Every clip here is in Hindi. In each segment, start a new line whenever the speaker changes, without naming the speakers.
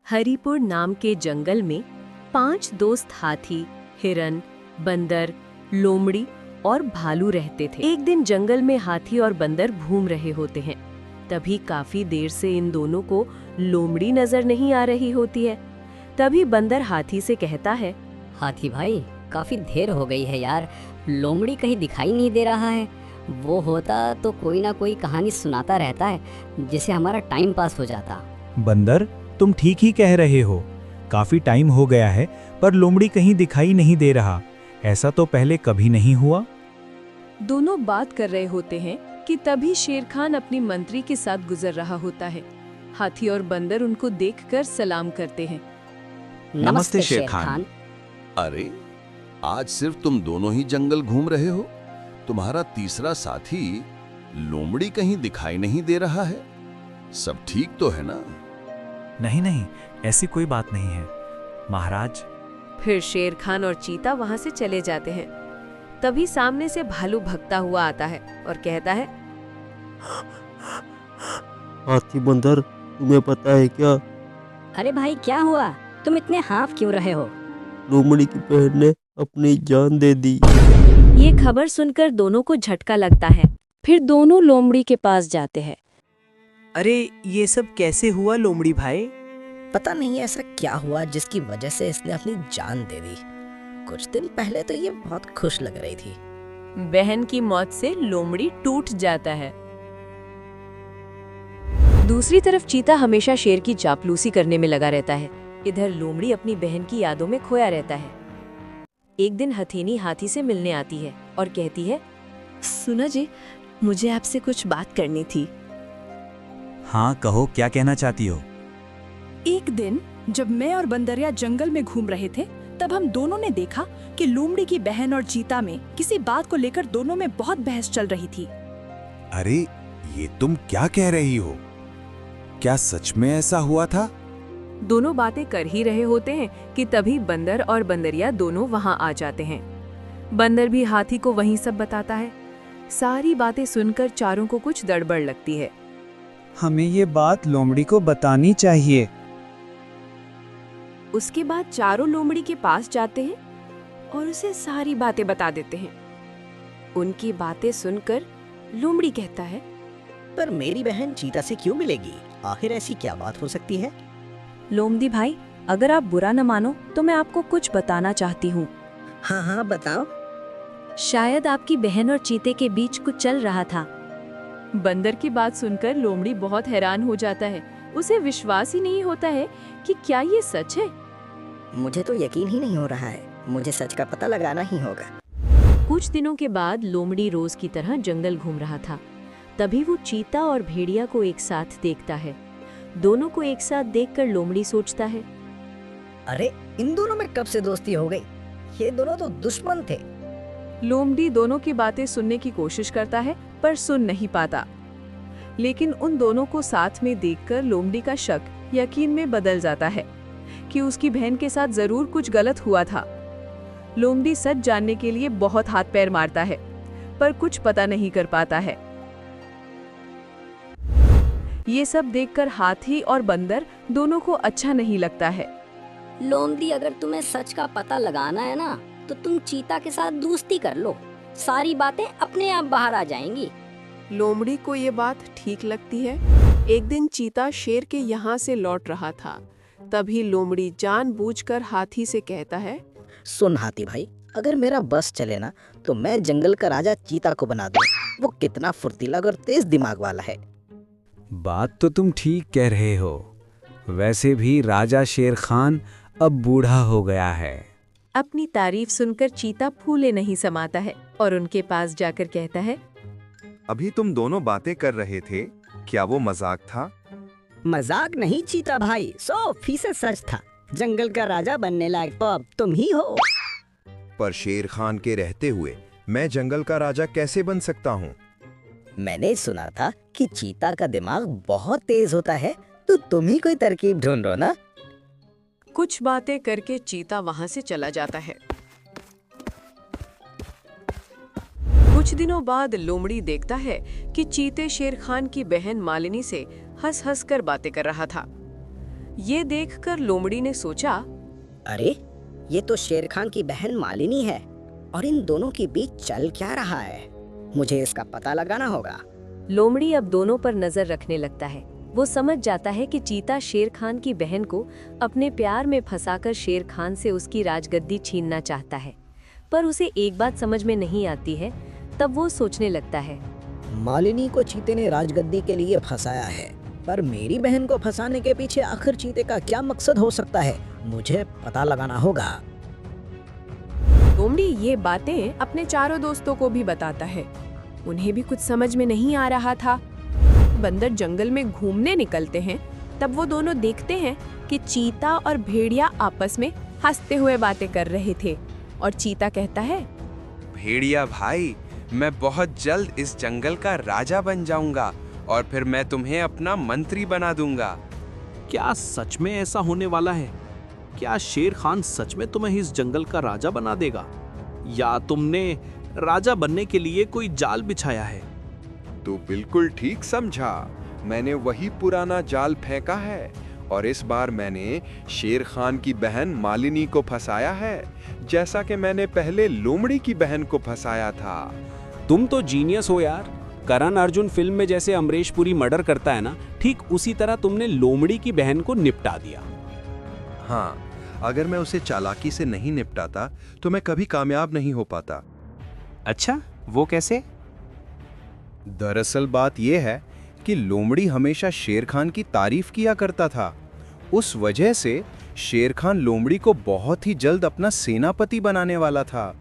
हरिपुर नाम के जंगल में 5 दोस्त हाथी, हिरन, बंदर, लोमड़ी और भालू रहते थे। एक दिन जंगल में हाथी और बंदर घूम रहे होते हैं। तभी काफी देर से इन दोनों को लोमड़ी नजर नहीं आ रही होती है। तभी बंदर हाथी से कहता है,
हाथी भाई, काफी देर हो गई है यार, लोमड़ी कहीं दिखाई नहीं दे रहा है। वो होता तो कोई ना कोई कहानी सुनाता रहता है जिससे हमारा टाइम पास हो जाता।
बंदर, तुम ठीक ही कह रहे हो। काफी टाइम हो गया है पर लोमड़ी कहीं दिखाई नहीं दे रहा। ऐसा तो पहले कभी नहीं हुआ।
दोनों बात कर रहे होते हैं कि तभी शेर खान अपनी मंत्री के साथ गुजर रहा होता है। हाथी और बंदर उनको देखकर सलाम करते हैं।
नमस्ते शेर खान।
अरे, आज सिर्फ तुम दोनों ही जंगल घूम रहे हो? तुम्हारा तीसरा साथी लोमड़ी कहीं दिखाई नहीं दे रहा है। सब ठीक तो है ना?
नहीं नहीं, ऐसी कोई बात नहीं है महाराज।
फिर शेर खान और चीता वहां से चले जाते हैं। तभी सामने से भालू भगता हुआ आता है और कहता है,
हाथी बंदर, तुम्हें पता है क्या,
अरे भाई, क्या हुआ? तुम इतने हाफ क्यों रहे हो?
लोमड़ी की बहन ने अपनी जान दे दी।
ये खबर सुनकर दोनों को झटका लगता है। फिर दोनों लोमड़ी के पास जाते हैं।
अरे, ये सब कैसे हुआ लोमड़ी भाई?
पता नहीं ऐसा क्या हुआ जिसकी वजह से इसने अपनी जान दे दी। कुछ दिन पहले तो ये बहुत खुश लग रही थी।
बहन की मौत से लोमड़ी टूट जाता है। दूसरी तरफ चीता हमेशा शेर की चापलूसी करने में लगा रहता है। इधर लोमड़ी अपनी बहन की यादों में खोया रहता है। एक दिन हथेनी हाथी से मिलने आती है और कहती है,
सुना जी, मुझे आपसे कुछ बात करनी थी।
हाँ कहो, क्या कहना चाहती हो?
एक दिन जब मैं और बंदरिया जंगल में घूम रहे थे, तब हम दोनों ने देखा कि लोमड़ी की बहन और चीता में किसी बात को लेकर दोनों में बहुत बहस चल रही थी।
अरे, ये तुम क्या कह रही हो? क्या सच में ऐसा हुआ था?
दोनों बातें कर ही रहे होते हैं कि तभी बंदर और बंदरिया दोनों वहां आ जाते हैं। बंदर भी हाथी को वही सब बताता है। सारी बातें सुनकर चारों को कुछ गड़बड़ लगती है।
हमें ये बात लोमड़ी को बतानी चाहिए।
उसके बाद चारों लोमड़ी के पास जाते हैं और उसे सारी बातें बता देते हैं। उनकी बातें सुनकर लोमड़ी कहता है,
पर मेरी बहन चीता से क्यों मिलेगी? आखिर ऐसी क्या बात हो सकती है?
लोमड़ी भाई, अगर आप बुरा न मानो तो मैं आपको कुछ बताना चाहती हूँ।
हाँ हाँ, बताओ।
शायद आपकी बहन और चीते के बीच कुछ चल रहा था।
बंदर की बात सुनकर लोमड़ी बहुत हैरान हो जाता है। उसे विश्वास ही नहीं होता है कि क्या ये सच है।
मुझे तो यकीन ही नहीं हो रहा है। मुझे सच का पता लगाना ही होगा।
कुछ दिनों के बाद लोमड़ी रोज की तरह जंगल घूम रहा था। तभी वो चीता और भेड़िया को एक साथ देखता है। दोनों को एक साथ देखकर लोमड़ी सोचता है,
अरे, इन दोनों में कब से दोस्ती हो गई? ये दोनों तो दुश्मन थे।
लोमड़ी दोनों की बातें सुनने की कोशिश करता है पर सुन नहीं पाता। लेकिन उन दोनों को साथ में देखकर लोमड़ी का शक यकीन में बदल जाता है कि उसकी बहन के साथ जरूर कुछ गलत हुआ था। लोमड़ी सच जानने के लिए बहुत हाथ पैर मारता है पर कुछ पता नहीं कर पाता है। ये सब देखकर हाथी और बंदर दोनों को अच्छा नहीं लगता है।
लोमड़ी, अगर तुम्हें सच का पता लगाना है ना, तो तुम चीता के साथ दोस्ती कर लो। सारी बातें अपने आप बाहर आ जाएंगी।
लोमड़ी को ये बात ठीक लगती है। एक दिन चीता शेर के यहाँ से लौट रहा था। तभी लोमड़ी जानबूझकर हाथी से कहता है,
सुन हाथी भाई, अगर मेरा बस चले ना तो मैं जंगल का राजा चीता को बना दूं। वो कितना फुर्तीला और तेज दिमाग वाला है।
बात तो तुम ठीक कह रहे हो। वैसे भी राजा शेर खान अब बूढ़ा हो गया है।
अपनी तारीफ सुनकर चीता फूले नहीं समाता है और उनके पास जाकर कहता है,
अभी तुम दोनों बातें कर रहे थे, क्या वो मजाक था?
मजाक नहीं चीता भाई, 100% सच था। जंगल का राजा बनने लायक तो अब तुम ही हो।
पर शेर खान के रहते हुए मैं जंगल का राजा कैसे बन सकता हूँ?
मैंने सुना था कि चीता का दिमाग बहुत तेज होता है, तो तुम ही कोई तरकीब ढूंढो ना।
कुछ बातें करके चीता वहां से चला जाता है। कुछ दिनों बाद लोमड़ी देखता है कि चीते शेर खान की बहन मालिनी से हंस हंस कर बातें कर रहा था।
ये देखकर लोमड़ी ने सोचा,
अरे ये तो शेर खान की बहन मालिनी है और इन दोनों के बीच चल क्या रहा है। मुझे इसका पता लगाना होगा।
लोमड़ी अब दोनों पर नजर रखने लगता है। वो समझ जाता है कि चीता शेर खान की बहन को अपने प्यार में फंसाकर शेर खान से उसकी राजगद्दी छीनना चाहता है। पर उसे एक बात समझ में नहीं आती है। तब वो सोचने लगता है,
मालिनी को चीते ने राजगद्दी के लिए फंसाया है, पर मेरी बहन को फंसाने के पीछे आखिर चीते का क्या मकसद हो सकता है, मुझे पता लगाना होगा।
लोमड़ी ये बातें अपने चारों दोस्तों को भी बताता है। उन्हें भी कुछ समझ में नहीं आ रहा था। बंदर जंगल में घूमने निकलते हैं, तब वो दोनों देखते हैं कि चीता और भेड़िया आपस में हंसते हुए बातें कर रहे थे। और चीता कहता है,
भेड़िया भाई, मैं बहुत जल्द इस जंगल का राजा बन जाऊंगा और फिर मैं तुम्हें अपना मंत्री बना दूंगा।
क्या सच में ऐसा होने वाला है? क्या शेर खान सच में तुम्हें इस जंगल का राजा बना देगा, या तुमने राजा बनने के लिए कोई जाल बिछाया है?
तो बिल्कुल ठीक समझा। मैंने वही पुराना जाल फेंका है और इस बार मैंने शेर खान की बहन मालिनी को फंसाया है, जैसा कि मैंने पहले लोमड़ी की बहन को फंसाया था।
तुम तो जीनियस हो यार। करण अर्जुन फिल्म में जैसे अमरीश पुरी मर्डर करता है ना, ठीक उसी तरह तुमने लोमड़ी की बहन को निपटा दिया।
हाँ, अगर मैं उसे चालाकी से नहीं निपटाता तो मैं कभी कामयाब नहीं हो पाता।
अच्छा, वो कैसे?
दरअसल बात यह है कि लोमड़ी हमेशा शेर खान की तारीफ किया करता था। उस वजह से शेर खान लोमड़ी को बहुत ही जल्द अपना सेनापति बनाने वाला था।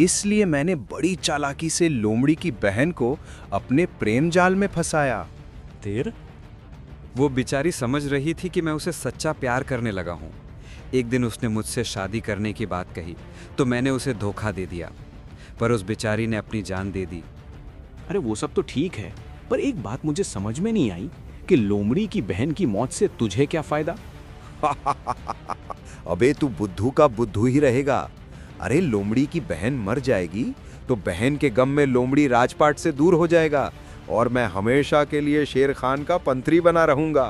इसलिए मैंने बड़ी चालाकी से लोमड़ी की बहन को अपने प्रेम जाल में फंसाया।
फिर
वो बेचारी समझ रही थी कि मैं उसे सच्चा प्यार करने लगा हूँ। एक दिन उसने मुझसे शादी करने की बात कही तो मैंने उसे धोखा दे दिया, पर उस बेचारी ने अपनी जान दे दी।
अरे वो सब तो ठीक है, पर एक बात मुझे समझ में नहीं आई कि लोमड़ी की बहन की मौत से तुझे क्या फायदा?
अबे तू बुद्धू का बुद्धू ही रहेगा। अरे लोमड़ी की बहन मर जाएगी तो बहन के गम में लोमड़ी राजपाट से दूर हो जाएगा और मैं हमेशा के लिए शेर खान का मंत्री बना रहूंगा।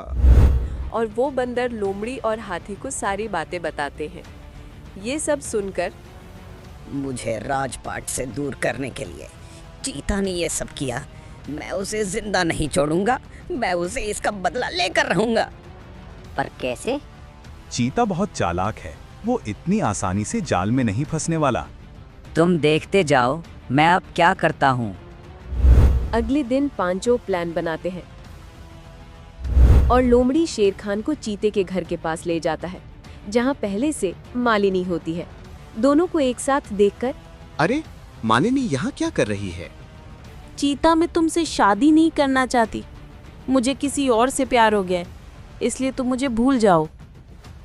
और वो बंदर लोमड़ी और हाथी को सारी बातें बताते हैं। ये सब सुनकर,
मुझे राजपाट से दूर करने के लिए चीता ने ये सब किया, मैं उसे जिंदा नहीं छोड़ूंगा, मैं उसे इसका बदला लेकर रहूंगा।
पर कैसे?
चीता बहुत चालाक है, वो इतनी आसानी से जाल में नहीं फंसने वाला।
तुम देखते जाओ मैं अब क्या करता हूँ।
अगले दिन पांचों प्लान बनाते हैं और लोमड़ी शेर खान को चीते के घर के पास ले जाता है, जहाँ पहले से मालिनी होती है। दोनों को एक साथ देखकर,
अरे मालिनी यहाँ क्या कर रही है?
चीता, मैं तुमसे शादी नहीं करना चाहती, मुझे किसी और से प्यार हो गया है, इसलिए तुम मुझे भूल जाओ।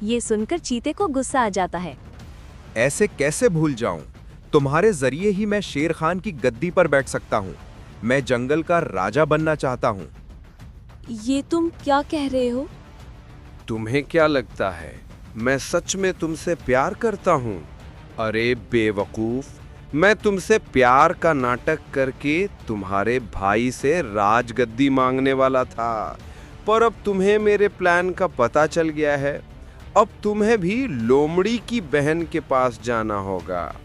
ये सुनकर चीते को गुस्सा आ जाता है।
ऐसे कैसे भूल जाऊं? तुम्हारे जरिए ही मैं शेर खान की गद्दी पर बैठ सकता हूँ। मैं जंगल का राजा बनना चाहता हूँ।
ये तुम क्या कह रहे हो?
तुम्हें क्या लगता है मैं सच में तुमसे प्यार करता हूँ? अरे बेवकूफ, मैं तुमसे प्यार का नाटक करके तुम्हारे भाई से राजगद्दी मांगने वाला था, पर अब तुम्हें मेरे प्लान का पता चल गया है। अब तुम्हें भी लोमड़ी की बहन के पास जाना होगा।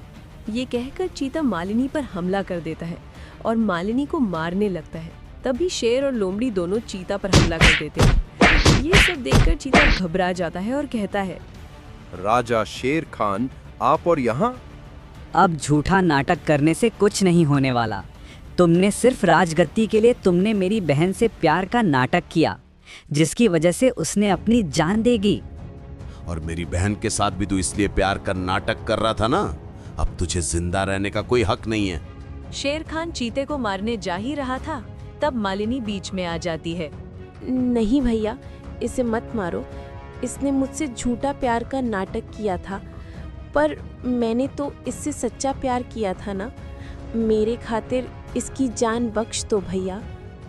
ये कहकर चीता मालिनी पर हमला कर देता है और मालिनी को मारने लगता है। तभी शेर और लोमड़ी दोनों चीता पर हमला कर देते हैं। ये सब देखकर चीता घबरा जाता है और कहता है,
राजा शेर खान, आप और यहाँ?
अब झूठा नाटक करने से कुछ नहीं होने वाला। तुमने सिर्फ राजगद्दी के लिए तुमने मेरी बहन से प्यार का नाटक किया, जिसकी वजह से उसने अपनी जान देगी।
और मेरी बहन के साथ भी तू इसलिए प्यार का नाटक कर रहा था ना? अब तुझे जिंदा रहने का कोई हक नहीं है।
शेर खान चीते को मारने जा ही रहा था, तब मालिनी बीच में आ जाती है।
नहीं भैया, इसे मत मारो, इसने मुझसे झूठा प्यार का नाटक किया था, पर मैंने तो इससे सच्चा प्यार किया था ना। मेरे खातिर इसकी जान बख्श दो भैया।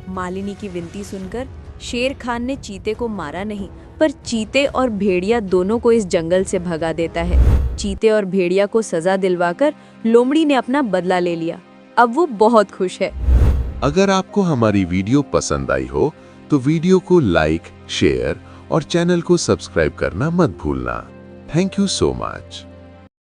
मालिनी की विनती सुनकर शेर खान ने चीते को मारा नहीं, पर चीते और भेड़िया दोनों को इस जंगल से भगा देता है। चीते और भेड़िया को सजा दिलवाकर लोमड़ी ने अपना बदला ले लिया। अब वो बहुत खुश है।
अगर आपको हमारी वीडियो पसंद आई हो तो वीडियो को लाइक, शेयर
और चैनल को सब्सक्राइब करना मत भूलना। Thank you so much.